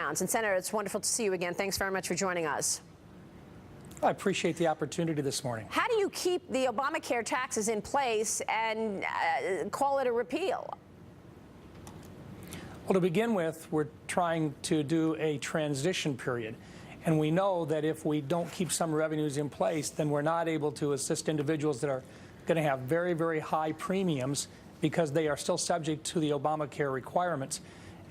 Townsend. Senator, it's wonderful to see you again. Thanks very much for joining us. I appreciate the opportunity this morning. How do you keep the Obamacare taxes in place and call it a repeal? Well, to begin with, we're trying to do a transition period. And we know that if we don't keep some revenues in place, then we're not able to assist individuals that are going to have very, very high premiums because they are still subject to the Obamacare requirements.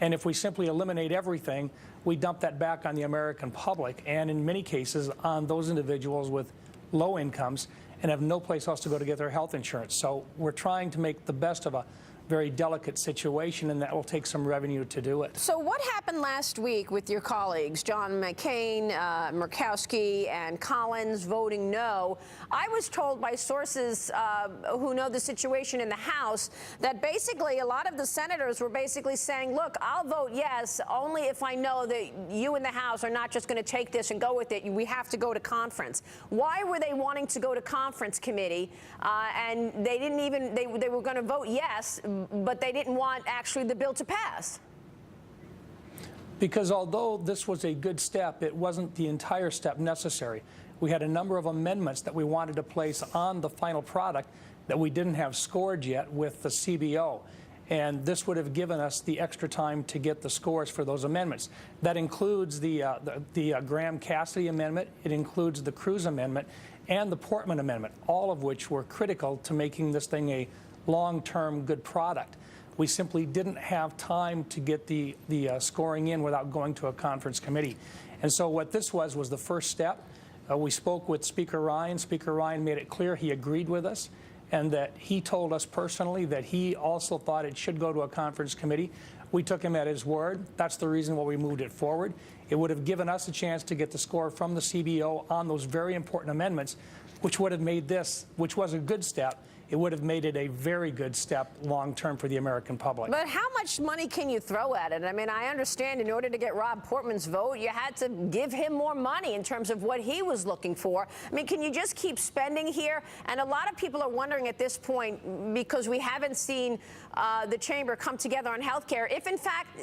And if we simply eliminate everything, we dump that back on the American public, and in many cases on those individuals with low incomes and have no place else to go to get their health insurance. So we're trying to make the best of a very delicate situation, and that will take some revenue to do it. So what happened last week with your colleagues, John McCain, Murkowski, and Collins voting no? I was told by sources who know the situation in the House that basically a lot of the senators were basically saying, look, I'll vote yes only if I know that you in the House are not just going to take this and go with it. We have to go to conference. Why were they wanting to go to conference committee and they didn't even, they were going to vote yes, but they didn't want actually the bill to pass? Because although this was a good step, it wasn't the entire step necessary. We had a number of amendments that we wanted to place on the final product that we didn't have scored yet with the CBO. And this would have given us the extra time to get the scores for those amendments. That includes the Graham-Cassidy amendment, it includes the Cruz amendment, and the Portman amendment, all of which were critical to making this thing a long-term good product. We simply didn't have time to get the scoring in without going to a conference committee. And so what this was the first step. We spoke with Speaker Ryan. Speaker Ryan made it clear he agreed with us, and that he told us personally that he also thought it should go to a conference committee. We took him at his word. That's the reason why we moved it forward. It would have given us a chance to get the score from the CBO on those very important amendments, which would have made this, which was a good step, it would have made it a very good step long-term for the American public. But how much money can you throw at it? I mean, I understand in order to get Rob Portman's vote, you had to give him more money in terms of what he was looking for. I mean, can you just keep spending here? And a lot of people are wondering at this point, because we haven't seen the chamber come together on health care, if in fact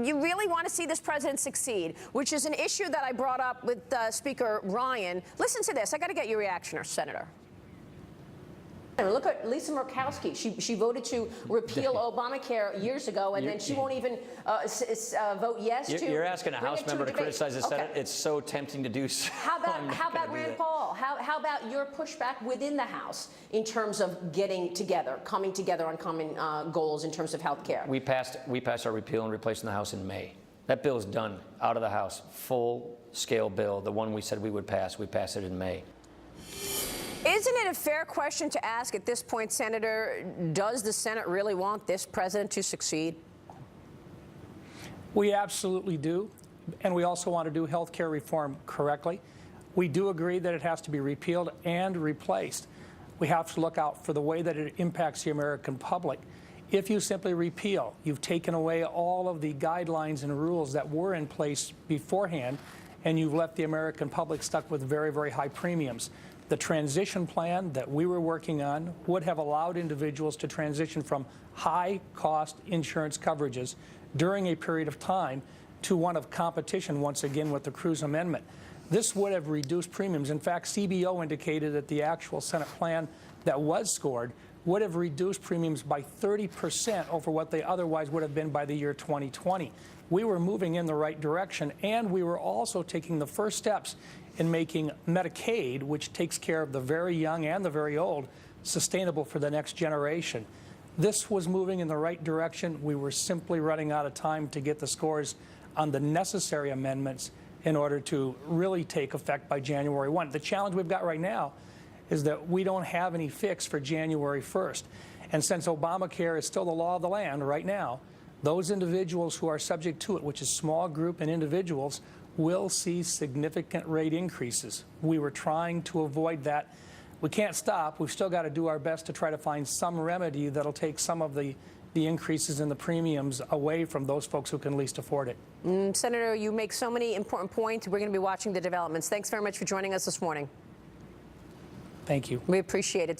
you really want to see this president succeed, which is an issue that I brought up with Speaker Ryan. Listen to this. I got to get your reaction, Senator. Look at Lisa Murkowski. She voted to repeal Obamacare years ago, and then she won't even vote yes to. You're asking a House member to criticize the Senate. It's so tempting to do so. How about Rand Paul? How about your pushback within the House in terms of getting together, coming together on common goals in terms of health care? We passed our repeal and replace in the House in May. That bill is done, out of the House, full-scale bill. The one we said we would pass, we passed it in May. Isn't it a fair question to ask at this point, Senator, does the Senate really want this president to succeed? We absolutely do, and we also want to do health care reform correctly. We do agree that it has to be repealed and replaced. We have to look out for the way that it impacts the American public. If you simply repeal, you've taken away all of the guidelines and rules that were in place beforehand, and you've left the American public stuck with very, very high premiums. The transition plan that we were working on would have allowed individuals to transition from high-cost insurance coverages during a period of time to one of competition, once again, with the Cruz Amendment. This would have reduced premiums. In fact, CBO indicated that the actual Senate plan that was scored would have reduced premiums by 30% over what they otherwise would have been by the year 2020. We were moving in the right direction, and we were also taking the first steps in making Medicaid, which takes care of the very young and the very old, sustainable for the next generation. This was moving in the right direction. We were simply running out of time to get the scores on the necessary amendments in order to really take effect by January 1. The challenge we've got right now is that we don't have any fix for January 1st. And since Obamacare is still the law of the land right now, those individuals who are subject to it, which is small group and individuals, will see significant rate increases. We were trying to avoid that. We can't stop. We've still got to do our best to try to find some remedy that'll take some of the increases in the premiums away from those folks who can least afford it. Senator, you make so many important points. We're going to be watching the developments. Thanks very much for joining us this morning. Thank you. We appreciate it.